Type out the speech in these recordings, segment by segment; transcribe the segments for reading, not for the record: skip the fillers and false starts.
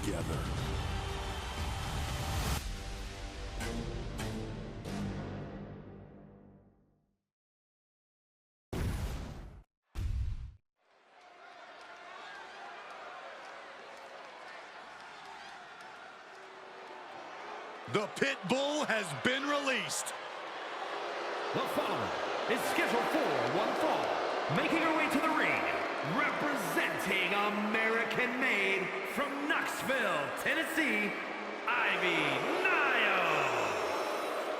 together. The pit bull has been released. The following is scheduled for one fall, making her way to the ring, representing American-made from Knoxville, Tennessee, Ivy Nile.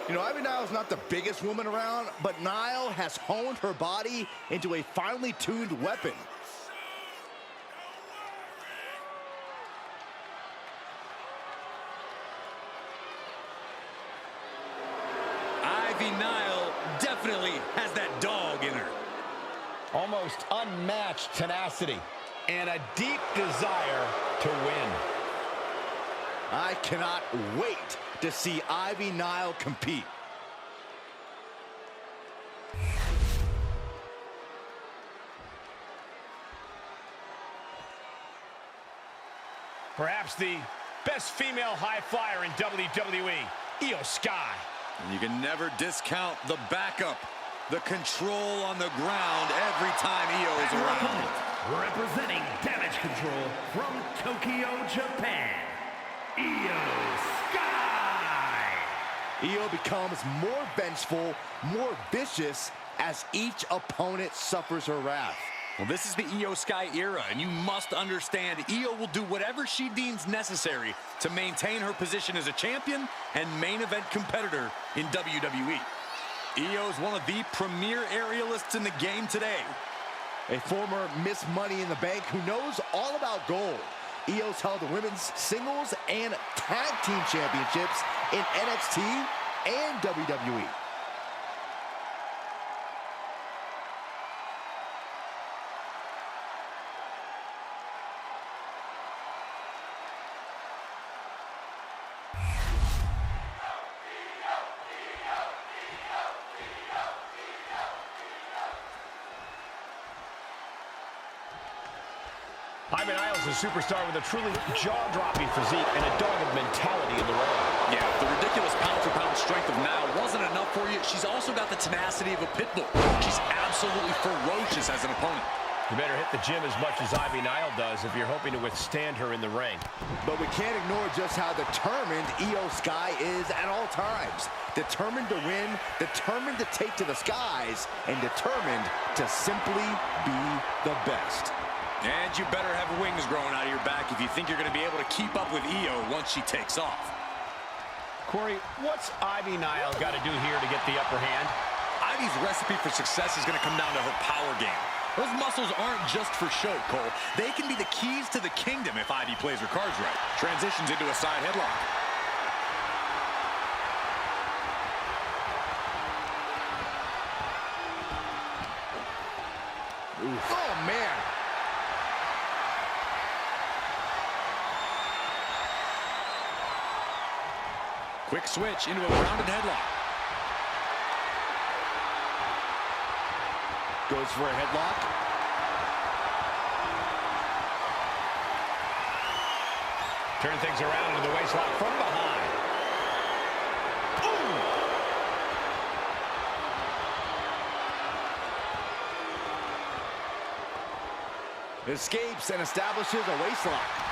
You know, Ivy Nile's not the biggest woman around, but Nile has honed her body into a finely tuned weapon. Ivy Nile definitely has that dog in her. Almost unmatched tenacity and a deep desire to win. I cannot wait to see Ivy Nile compete. Perhaps the best female high flyer in WWE, Io Sky. You can never discount the backup, the control on the ground every time Io is around. Representing Damage Control from Tokyo, Japan, Io Sky. Io becomes more vengeful, more vicious as each opponent suffers her wrath. Well, this is the Io Sky era, and you must understand Io will do whatever she deems necessary to maintain her position as a champion and main event competitor in WWE. Io is one of the premier aerialists in the game today. A former Miss Money in the Bank who knows all about gold. Io's held the women's singles and tag team championships in NXT and WWE. Ivy Nile is a superstar with a truly jaw-dropping physique and a dogged mentality in the ring. Yeah, if the ridiculous pound-for-pound strength of Nile wasn't enough for you, she's also got the tenacity of a pit bull. She's absolutely ferocious as an opponent. You better hit the gym as much as Ivy Nile does if you're hoping to withstand her in the ring. But we can't ignore just how determined Io Sky is at all times. Determined to win, determined to take to the skies, and determined to simply be the best. And you better have wings growing out of your back if you think you're going to be able to keep up with Io once she takes off. Corey, what's Ivy Nile got to do here to get the upper hand? Ivy's recipe for success is going to come down to her power game. Those muscles aren't just for show, Cole. They can be the keys to the kingdom if Ivy plays her cards right. Transitions into a side headlock. Oof. Oh, man. Quick switch into a grounded headlock. Goes for a headlock. Turn things around into the waistlock from behind. Ooh. Escapes and establishes a waistlock.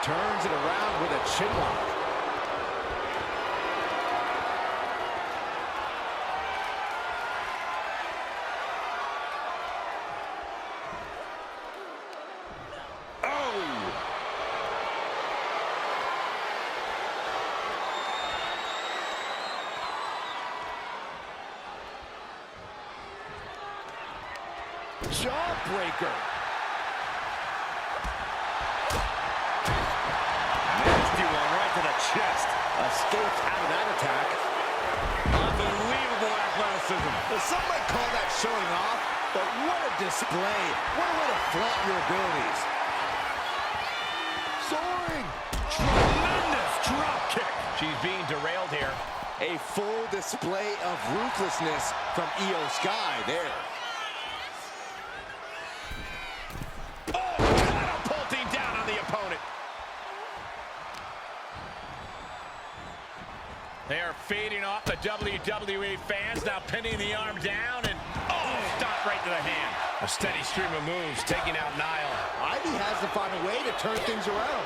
Turns it around with a chin lock. Oh! Jawbreaker. Chest. Escapes out of that attack. Unbelievable athleticism. Well, some might call that showing off, but what a display. What a way to flaunt your abilities. Soaring. Tremendous drop kick. She's being derailed here. A full display of ruthlessness from Io Sky there. Oh, catapulting down on the opponent. They are feeding off the WWE fans, now pinning the arm down, and stop right to the hand. A steady stream of moves taking out Niall. Ivy has to find a way to turn things around.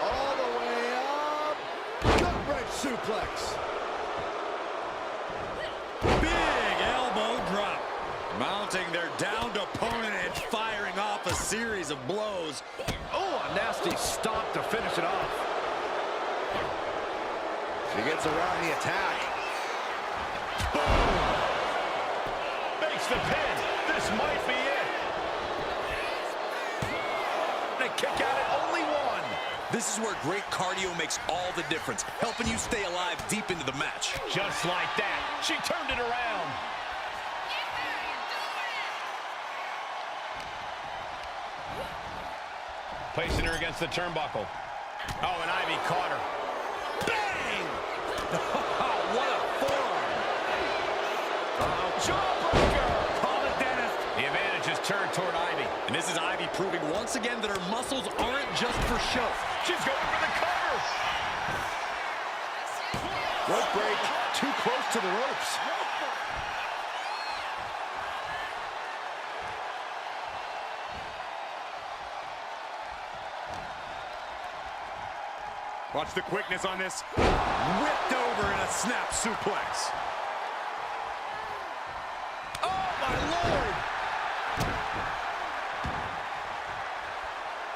All the way up. Gut-wrench suplex. Big elbow drop. Mounting their downed opponent and firing off a series of blows. Oh, a nasty stomp to finish it off. She gets around the attack. Boom! Makes the pin. This might be it. They kick out at only one. This is where great cardio makes all the difference, helping you stay alive deep into the match. Just like that, she turned it around. Placing her against the turnbuckle. Oh, and Ivy caught her. Bang! What a forearm. Jawbreaker! Call it, Dennis. The advantage is turned toward Ivy. And this is Ivy proving once again that her muscles aren't just for show. She's going for the cover. Rope break. Too close to the ropes. Watch the quickness on this. Whipped over in a snap suplex. Oh, my Lord!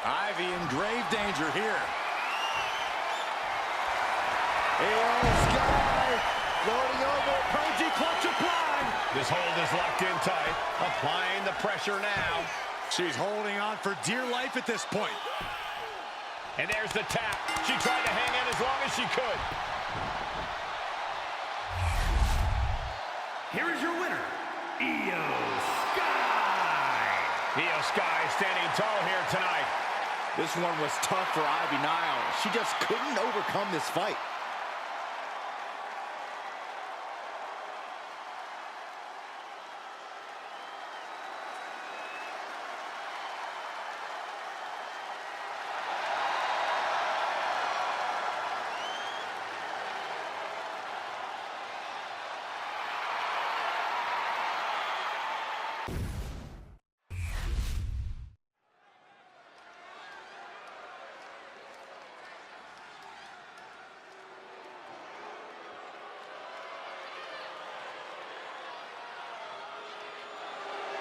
Ivy in grave danger here. Io Sky floating over. Crazy clutch applied. This hold is locked in tight. Applying the pressure now. She's holding on for dear life at this point. And there's the tap. She tried to hang in as long as she could. Here is your winner, Io Sky. Io Sky standing tall here tonight. This one was tough for Ivy Nile. She just couldn't overcome this fight.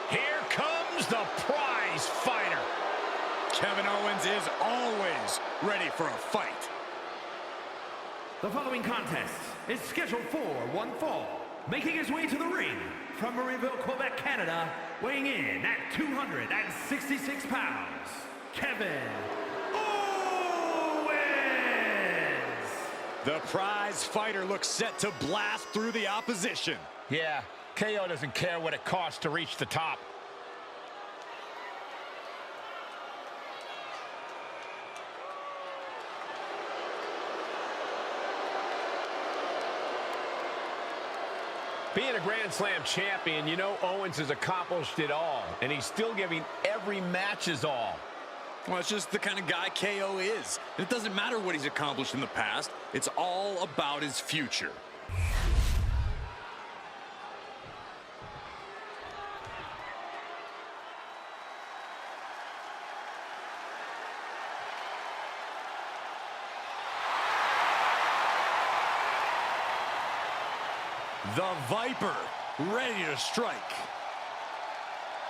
Here comes the prize fighter. Kevin Owens is always ready for a fight. The following contest is scheduled for one fall. Making his way to the ring from Marieville, Quebec, Canada, weighing in at 266 pounds, Kevin Owens! The prize fighter looks set to blast through the opposition. Yeah, KO doesn't care what it costs to reach the top. Being a Grand Slam champion, you know Owens has accomplished it all, and he's still giving every match his all. Well, it's just the kind of guy KO is. It doesn't matter what he's accomplished in the past. It's all about his future. The Viper, ready to strike.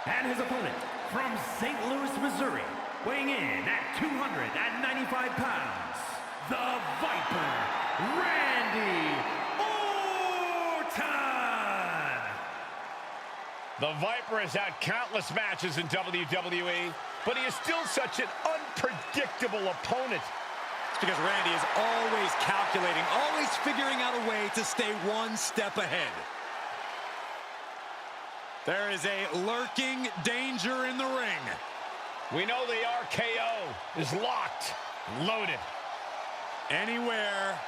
And his opponent from St. Louis, Missouri, weighing in at 295 pounds, the Viper, Randy Orton! The Viper has had countless matches in WWE, but he is still such an unpredictable opponent. It's because Randy is always calculating, always figuring out a way to stay one step ahead. There is a lurking danger in the ring. We know the RKO is locked, loaded. Anywhere,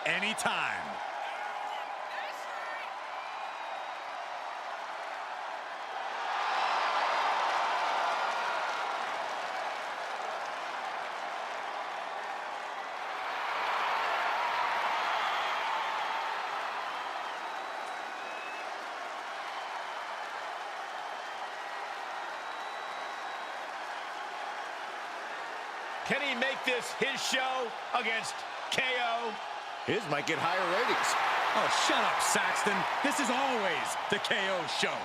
anytime. Can he make this his show against KO? His might get higher ratings. Oh, shut up, Saxton. This is always the KO show.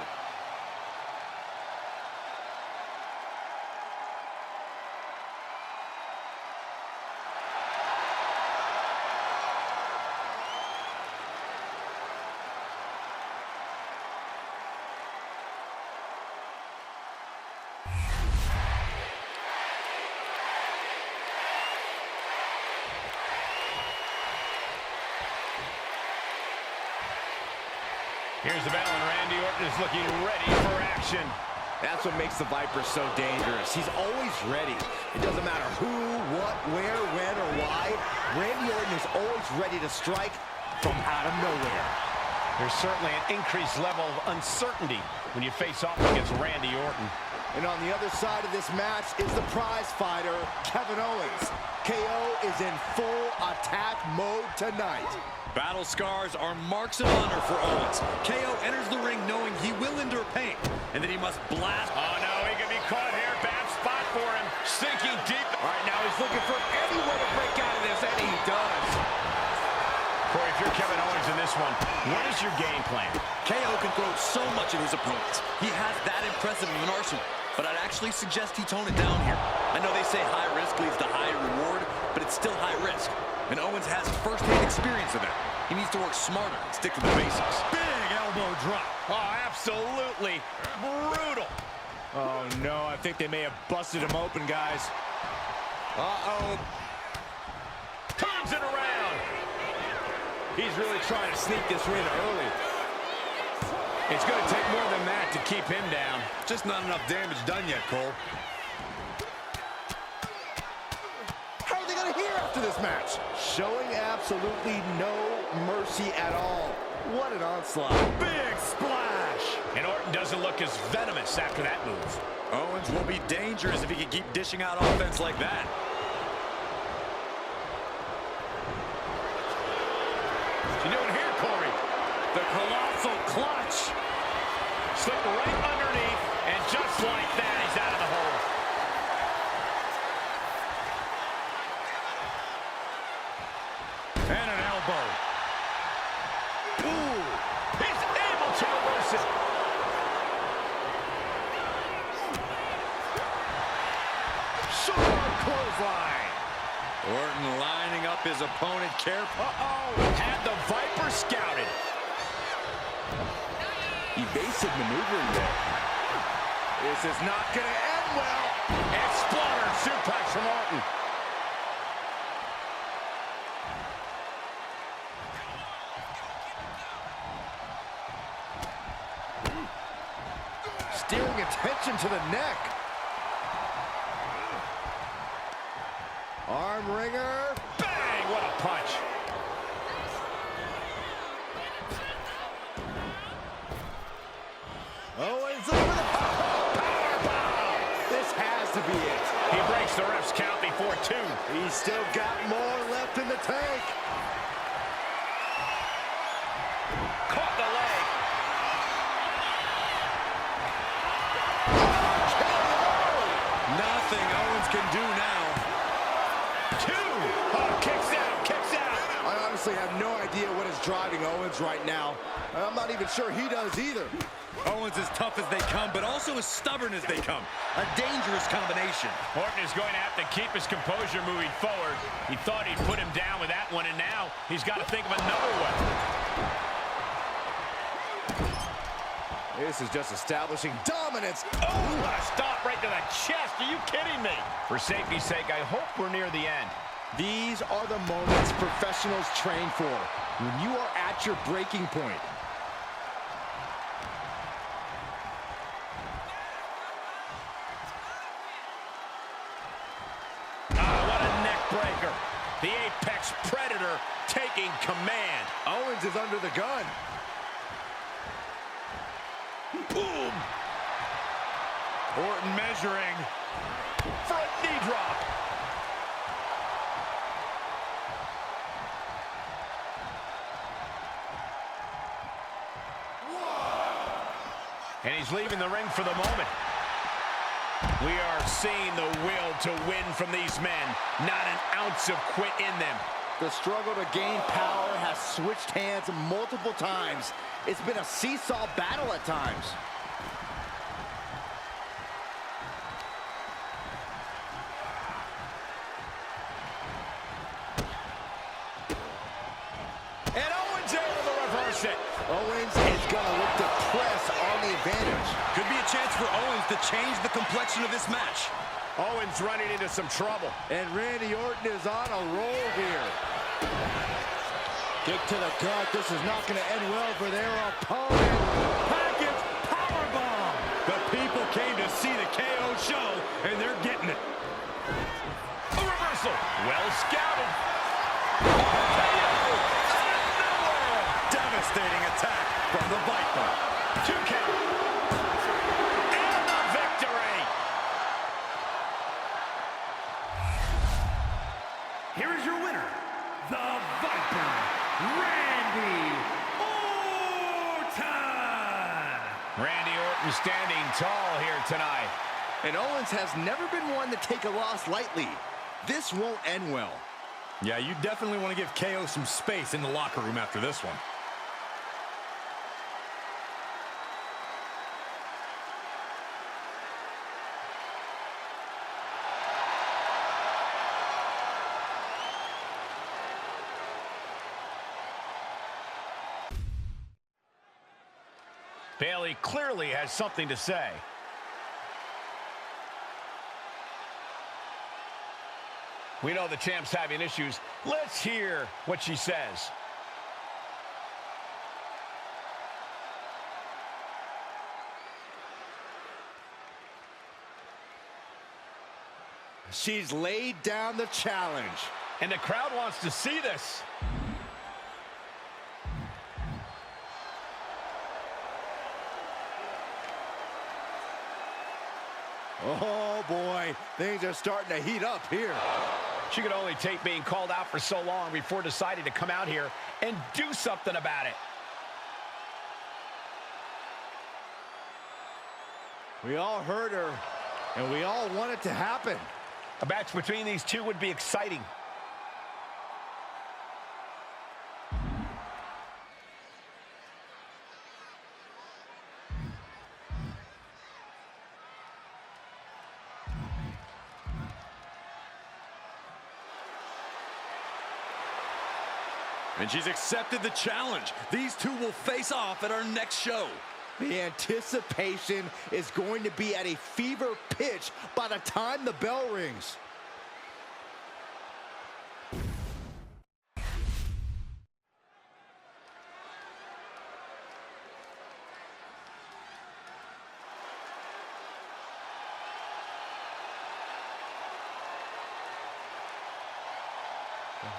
Here's the bell, and Randy Orton is looking ready for action. That's what makes the Viper so dangerous. He's always ready. It doesn't matter who, what, where, when, or why. Randy Orton is always ready to strike from out of nowhere. There's certainly an increased level of uncertainty when you face off against Randy Orton. And on the other side of this match is the prize fighter, Kevin Owens. KO is in full attack mode tonight. Battle scars are marks of honor for Owens. KO enters the ring knowing he will endure pain, and that he must blast. Oh, no, he could be caught here. Bad spot for him. Sinking deep. All right, now he's looking for any way to break out of this, and he does. Corey, if you're Kevin Owens in this one, what is your game plan? KO can throw so much at his opponents. He has that impressive of an arsenal, but I'd actually suggest he tone it down here. I know they say high risk leads to high reward, but it's still high risk. And Owens has first-hand experience of that. He needs to work smarter and stick to the basics. Big elbow drop. Oh, absolutely brutal. Oh, no, I think they may have busted him open, guys. Uh-oh. Turns it around. He's really trying to sneak this win early. It's going to take more than that to keep him down. Just not enough damage done yet, Cole. How are they going to hear after this match? Showing absolutely no mercy at all. What an onslaught. Big splash. And Orton doesn't look as venomous after that move. Owens will be dangerous if he can keep dishing out offense like that. What's he doing here, Corey? The colossal clutch. Slipped right underneath, and just like that, he's out of the hole. And an elbow. Ooh, he's able to reverse it. Short clothesline. Orton lining up his opponent carefully. Had the Viper scouted. Evasive maneuvering there. This is not going to end well. Exploder suplex from Orton. Steering attention to the neck. Arm wringer. Bang, what a punch. Owens looking for the powerbomb. This has to be it. He breaks the ref's count before 2. He's still got more left in the tank. Caught the leg. Nothing Owens can do now. 2. Oh, kicks out, kicks out. I honestly have no idea what is driving Owens right now. I'm not even sure he does either. Owens as tough as they come, but also as stubborn as they come. A dangerous combination. Orton is going to have to keep his composure moving forward. He thought he'd put him down with that one, and now he's got to think of another one. This is just establishing dominance. Oh, what a stop right to the chest. Are you kidding me? For safety's sake, I hope we're near the end. These are the moments professionals train for. When you are at your breaking point. taking command. Owens is under the gun. Boom. Orton measuring. Front knee drop. And he's leaving the ring for the moment. We are seeing the will to win from these men. Not an ounce of quit in them. The struggle to gain power has switched hands multiple times. It's been a seesaw battle at times. And Owens able to reverse it. Owens is going to look to press on the advantage. Could be a chance for Owens to change the complexion of this match. Owens running into some trouble. And Randy Orton is on a roll here. Kick to the gut. This is not going to end well for their opponent. Package powerbomb. The people came to see the KO show, and they're getting it. A reversal. Well scouted. KO. Devastating attack from the Viper. 2 count. And the victory. Here is your winner, the Viper, Randy Orton! Randy Orton standing tall here tonight. And Owens has never been one to take a loss lightly. This won't end well. Yeah, you definitely want to give KO some space in the locker room after this one. Bayley clearly has something to say. We know the champ's having issues. Let's hear what she says. She's laid down the challenge. And the crowd wants to see this. Oh boy, things are starting to heat up here. She could only take being called out for so long before deciding to come out here and do something about it. We all heard her, and we all want it to happen. A match between these two would be exciting. And she's accepted the challenge. These two will face off at our next show. The anticipation is going to be at a fever pitch by the time the bell rings.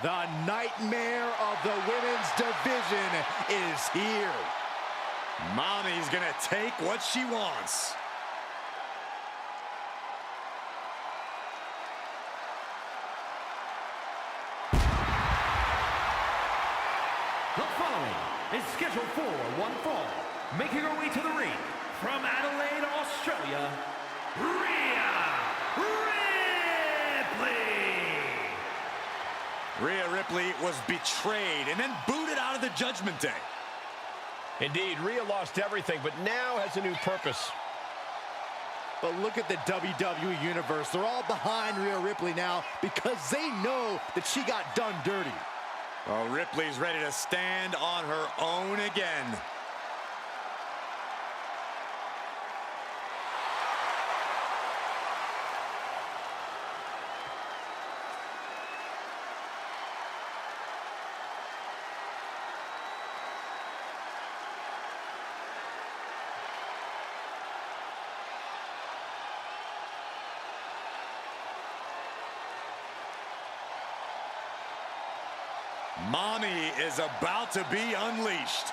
The nightmare of the women's division is here. Mommy's gonna take what she wants. The following is scheduled for one fall, making her way to the ring from Adelaide, Australia, Rhea Ripley. Rhea Ripley was betrayed and then booted out of the Judgment Day. Indeed, Rhea lost everything, but now has a new purpose. But look at the WWE Universe. They're all behind Rhea Ripley now because they know that she got done dirty. Well, Ripley's ready to stand on her own again. Mommy is about to be unleashed.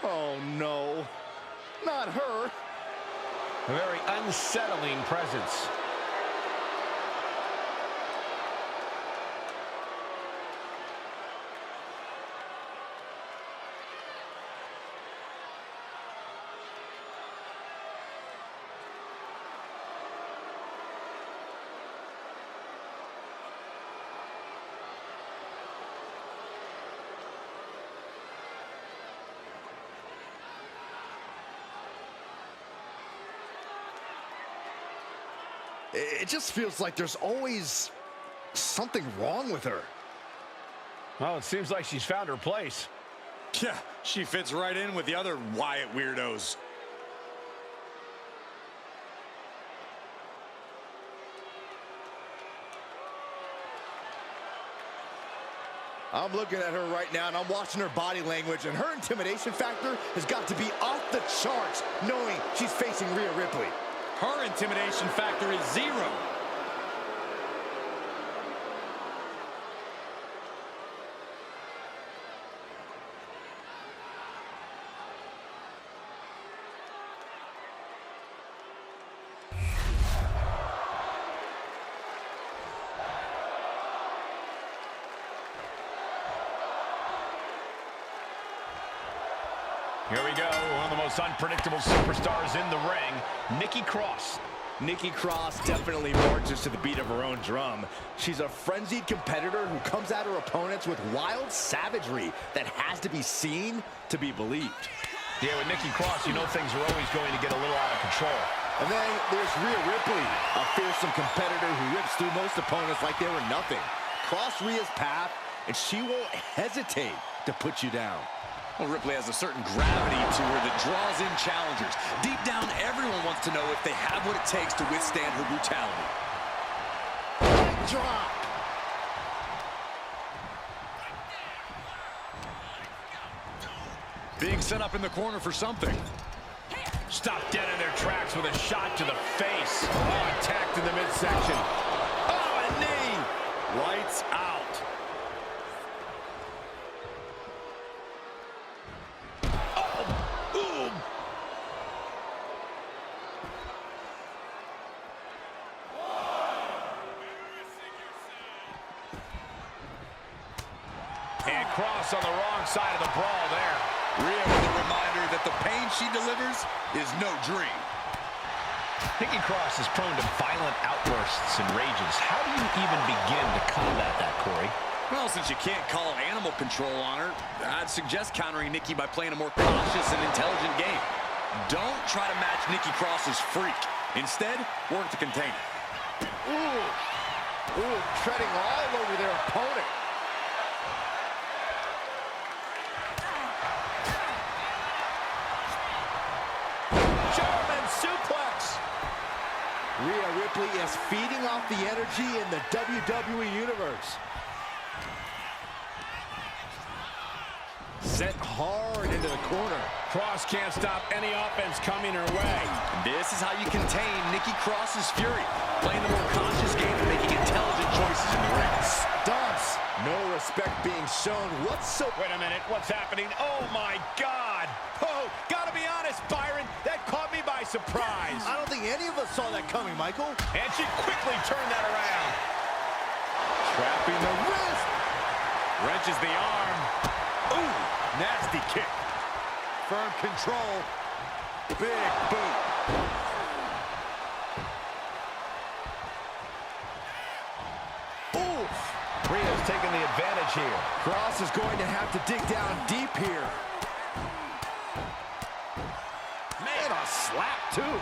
Oh, no. Not her. A very unsettling presence. It just feels like there's always something wrong with her. Well, it seems like she's found her place. Yeah, she fits right in with the other Wyatt weirdos. I'm looking at her right now, and I'm watching her body language, and her intimidation factor has got to be off the charts, knowing she's facing Rhea Ripley. Her intimidation factor is 0. Here we go, one of the most unpredictable superstars in the ring, Nikki Cross. Nikki Cross definitely marches to the beat of her own drum. She's a frenzied competitor who comes at her opponents with wild savagery that has to be seen to be believed. Yeah, with Nikki Cross, you know things are always going to get a little out of control. And then there's Rhea Ripley, a fearsome competitor who rips through most opponents like they were nothing. Cross Rhea's path, and she won't hesitate to put you down. Well, Ripley has a certain gravity to her that draws in challengers. Deep down, everyone wants to know if they have what it takes to withstand her brutality. Drop. Being set up in the corner for something. Stopped dead in their tracks with a shot to the face. Oh, attacked in the midsection. Oh, a knee. Lights out. And Cross on the wrong side of the brawl there. Rhea with a reminder that the pain she delivers is no dream. Nikki Cross is prone to violent outbursts and rages. How do you even begin to combat that, Corey? Well, since you can't call animal control on her, I'd suggest countering Nikki by playing a more cautious and intelligent game. Don't try to match Nikki Cross's freak. Instead, work to contain it. Ooh, treading all over their opponent. German suplex. Rhea Ripley is feeding off the energy in the WWE Universe. Sent hard into the corner. Cross can't stop any offense coming her way. This is how you contain Nikki Cross's fury. Playing the more cautious game and making intelligent choices in the ring. Stumps. No respect being shown whatsoever. Wait a minute, what's happening? Oh my God! Oh, gotta be honest, Byron, that caught me by surprise. I don't think any of us saw that coming, Michael. And she quickly turned that around. Trapping the wrist. Wrenches the arm. Ooh, nasty kick. Firm control. Big boot. Oof. Rhea's taking the advantage here. Cross is going to have to dig down deep here. too.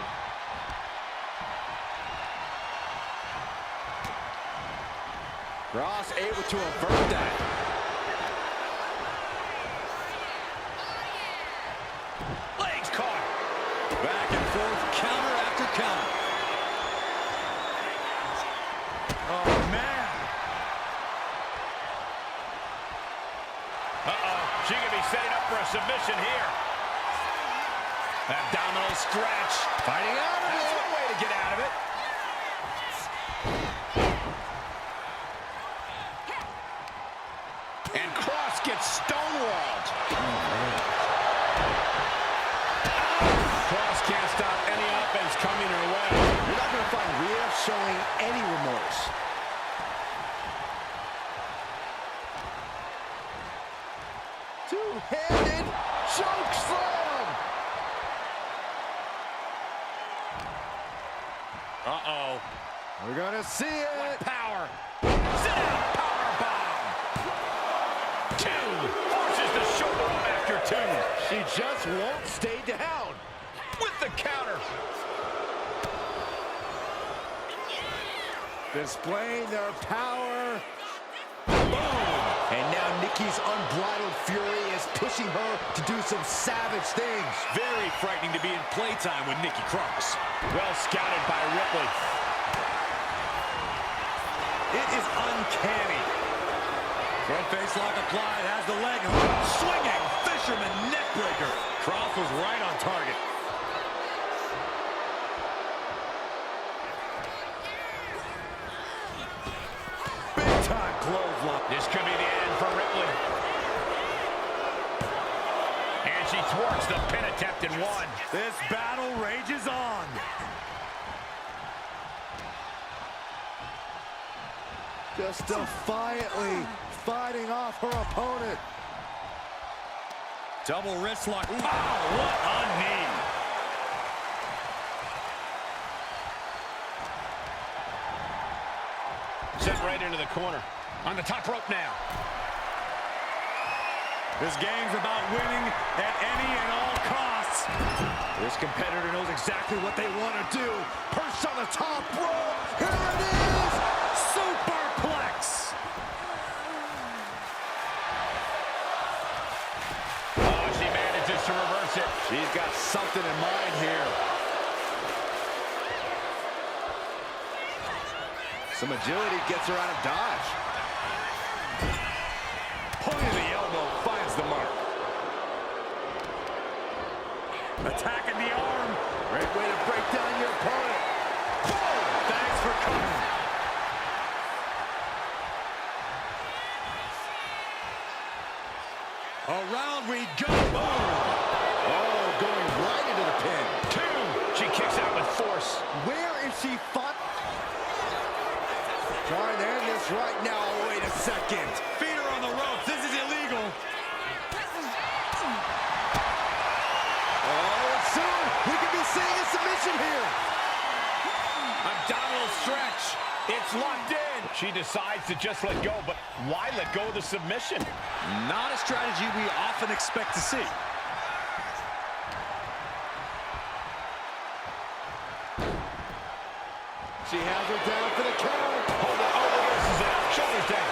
Ross able to avert that. Legs caught. Back and forth, counter after counter. Oh, man. She could be setting up for a submission here. Abdominal stretch. Fighting out of it. That's one way to get out of it. And Cross gets stonewalled. Cross can't stop any offense coming her way. You're not going to find Rhea showing any remorse. Two-handed choke slam. Uh-oh. We're going to see it. What power. Sit down, power bomb. Two. Forces the shoulder up after two. She just won't stay down. With the counter. Displaying their power. Boom! And now Nikki's unbridled fury is pushing her to do some savage things. Very frightening to be in playtime with Nikki Cross. Well scouted by Ripley. It is uncanny. Front face lock applied, has the leg hook. Swinging, fisherman neckbreaker. Cross was right on target. Big time clothesline. This could be the end for Ripley. And she thwarts the pin attempt in one. This battle rages on. Just defiantly fighting off her opponent. Double wrist lock. Oh, what a knee. Sent right into the corner. On the top rope now. This game's about winning at any and all costs. This competitor knows exactly what they want to do. Perched on the top rope. Here it is. Superplex. Oh, she manages to reverse it. She's got something in mind here. Some agility gets her out of dodge. Point of the elbow finds the mark. Attacking the arm. Great way to break down your opponent. Boom! Thanks for coming. Around we go. Boom! Oh, going right into the pin. Two. She kicks out with force. Where is she fought? Trying to end this right now. Wait a second. Feet are on the ropes. This is illegal. Oh, and soon we could be seeing a submission here. Abdominal stretch. It's locked in. She decides to just let go, but why let go of the submission? Not a strategy we often expect to see. She has her down for the count. Hold on. Oh, reverses it. Shoulders down.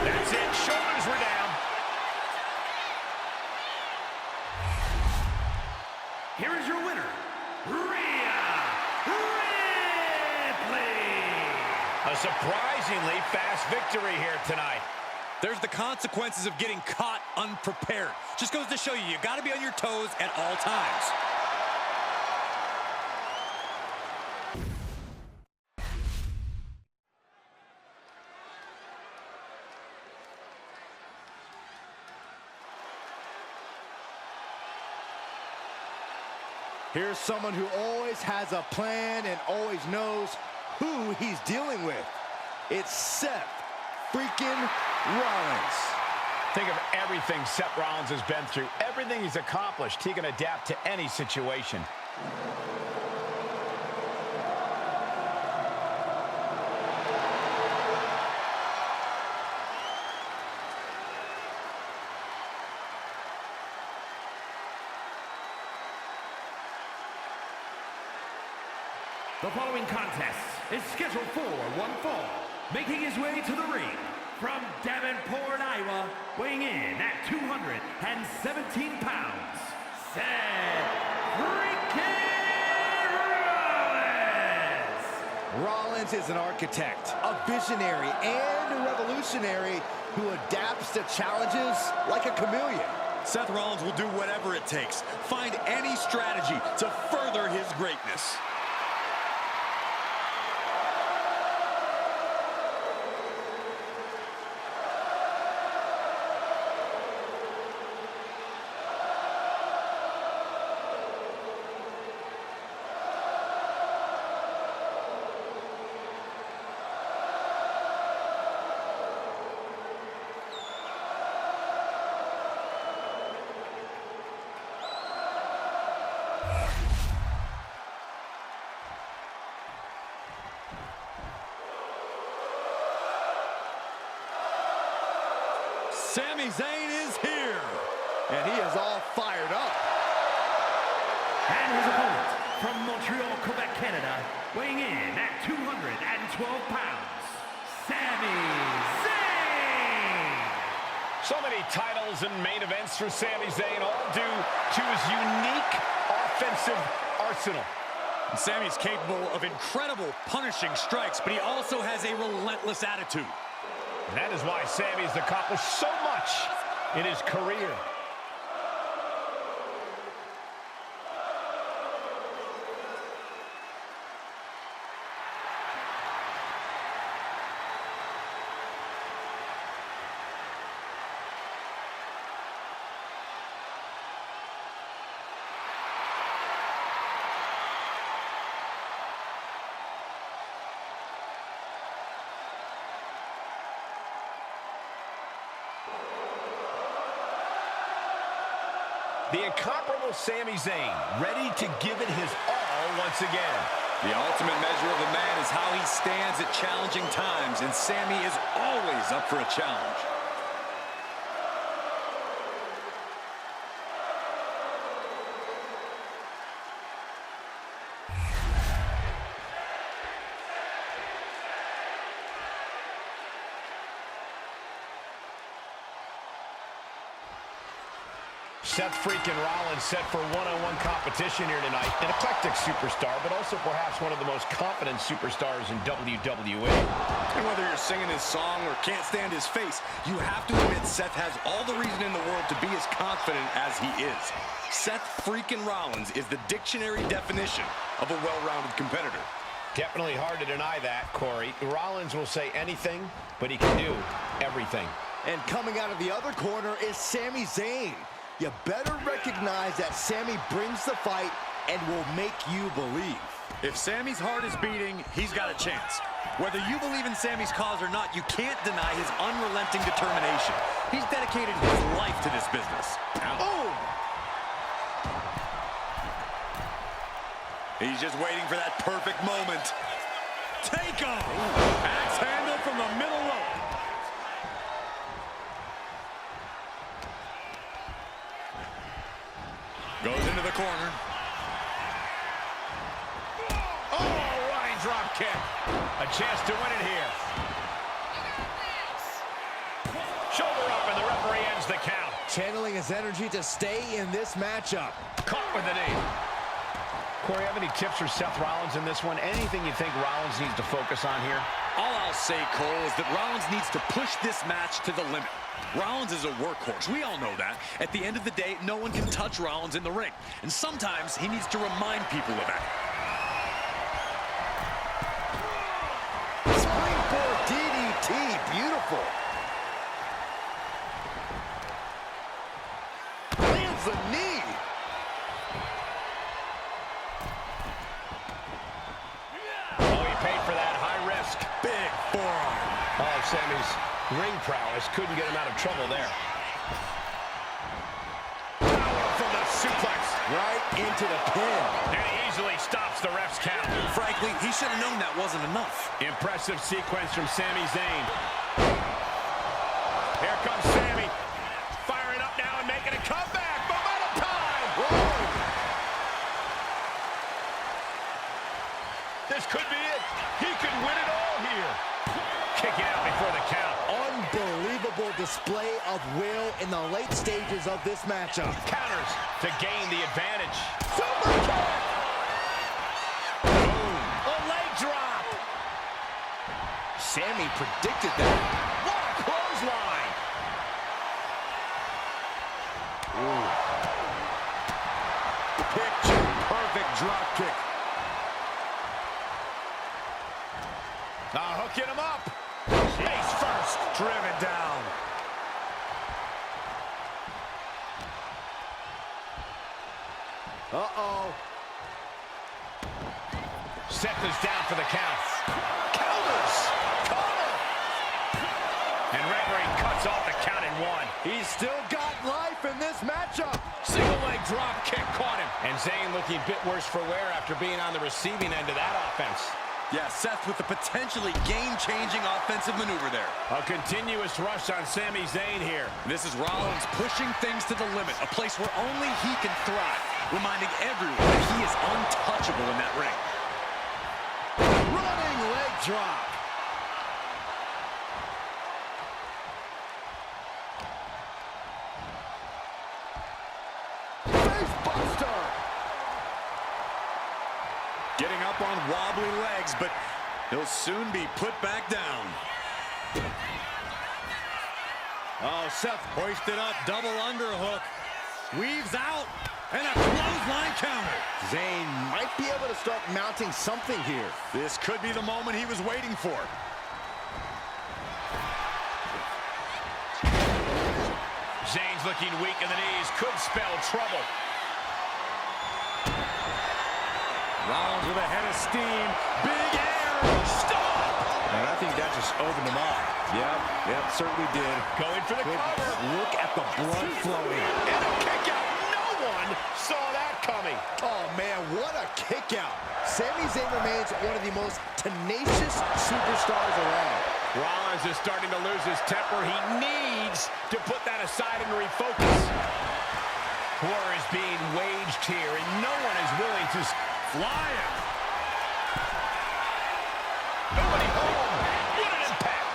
That's it. Shoulders were down. Here is your winner, Rhea Ripley. A surprisingly fast victory here tonight. There's the consequences of getting caught unprepared. Just goes to show you, you got to be on your toes at all times. Here's someone who always has a plan and always knows who he's dealing with. It's Seth freaking Rollins. Think of everything Seth Rollins has been through, everything he's accomplished. He can adapt to any situation. The following contest is scheduled for one fall. Making his way to the ring from Davenport, Iowa, weighing in at 217 pounds, Seth freaking Rollins! Rollins is an architect, a visionary, and a revolutionary who adapts to challenges like a chameleon. Seth Rollins will do whatever it takes, find any strategy to further his greatness. Sami Zayn is here. And he is all fired up. And his opponent from Montreal, Quebec, Canada, weighing in at 212 pounds, Sami Zayn! So many titles and main events for Sami Zayn, all due to his unique offensive arsenal. And Sami's capable of incredible punishing strikes, but he also has a relentless attitude. And that is why Sami's accomplished so much in his career. The incomparable Sami Zayn, ready to give it his all once again. The ultimate measure of a man is how he stands at challenging times, and Sami is always up for a challenge. Seth freaking Rollins set for one-on-one competition here tonight. An eclectic superstar, but also perhaps one of the most confident superstars in WWE. And whether you're singing his song or can't stand his face, you have to admit Seth has all the reason in the world to be as confident as he is. Seth freaking Rollins is the dictionary definition of a well-rounded competitor. Definitely hard to deny that, Corey. Rollins will say anything, but he can do everything. And coming out of the other corner is Sami Zayn. You better recognize that Sami brings the fight and will make you believe. If Sami's heart is beating, he's got a chance. Whether you believe in Sami's cause or not, you can't deny his unrelenting determination. He's dedicated his life to this business. Boom! He's just waiting for that perfect moment. Take him! Axe handle from the middle rope. Goes into the corner. Oh, running drop kick. A chance to win it here. Shoulder up, and the referee ends the count. Channeling his energy to stay in this matchup. Caught with the knee. Corey, have any tips for Seth Rollins in this one? Anything you think Rollins needs to focus on here? All I'll say, Cole, is that Rollins needs to push this match to the limit. Rollins is a workhorse. We all know that. At the end of the day, no one can touch Rollins in the ring. And sometimes he needs to remind people of that. Springboard DDT. Beautiful. Lands the knee. Oh, he paid for that. High risk. Big forearm. Oh, Sami's ring prowess couldn't get him out of trouble there. Power from the suplex. Right into the pin. And he easily stops the ref's count. Frankly, he should have known that wasn't enough. Impressive sequence from Sami Zayn. Here comes Sami. Firing up now and making a comeback. Momentum time. Whoa. This could be it. He could win it all here. Kicking out before the count. Unbelievable display of will in the late stages of this matchup. Counters to gain the advantage. Super kick! Boom. A leg drop. Sammy predicted that. What a clothesline. Ooh. Picture perfect drop kick. Hooking him up. Face first. Driven down. Uh-oh. Seth is down for the count. Counters. Cover. And referee cuts off the count in one. He's still got life in this matchup. Single leg drop kick caught him. And Zayn looking a bit worse for wear after being on the receiving end of that offense. Yeah, Seth with the potentially game-changing offensive maneuver there. A continuous rush on Sami Zayn here. This is Rollins pushing things to the limit, a place where only he can thrive, reminding everyone that he is untouchable in that ring. Running leg drop. Face buster. Getting up on wobbly legs, but he'll soon be put back down. Oh, Seth hoisted up, double underhook. Weaves out, and a clothesline counter. Zayn might be able to start mounting something here. This could be the moment he was waiting for. Zayn's looking weak in the knees. Could spell trouble. Rollins with a head of steam. Big air. Stop! And I think that just opened him up. Yep, certainly did. Going for the cover. Look at the blood flowing. And a kick out. No one saw that coming. Oh, man, what a kick out. Sami Zayn remains one of the most tenacious superstars around. Rollins is starting to lose his temper. He needs to put that aside and refocus. War is being waged here, and no one is willing to fly it. Nobody home. What an impact.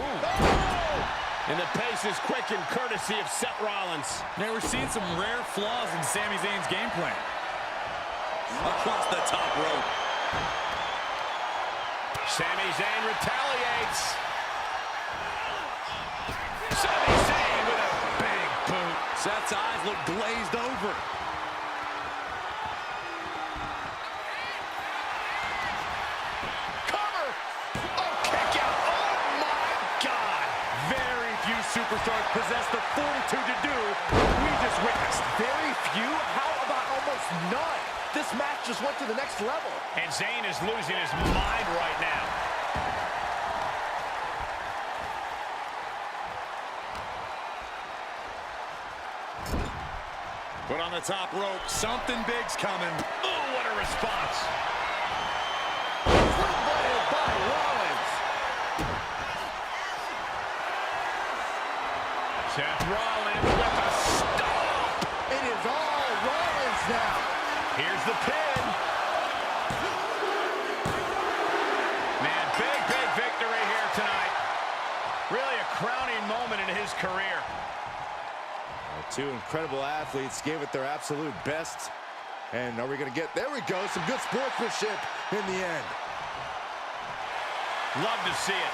Ooh. Oh! And the pace is quickened courtesy of Seth Rollins. Now we're seeing some rare flaws in Sami Zayn's game plan. Across the top rope. Sami Zayn retaliates. Sami Zayn with a big boot. Seth's eyes look glazed over. Cover. Oh, kick out. Oh, my God. Very few superstars possess the fortitude to do what we just witnessed. Very few? How about almost none? This match just went to the next level. And Zayn is losing his mind right now. Put on the top rope. Something big's coming. Oh, what a response. Springboarded by Rollins. Seth Rollins with a stomp. It is all Rollins now. Here's the pin. Man, big victory here tonight. Really a crowning moment in his career. Two incredible athletes gave it their absolute best. And are we going to get... There we go. Some good sportsmanship in the end. Love to see it.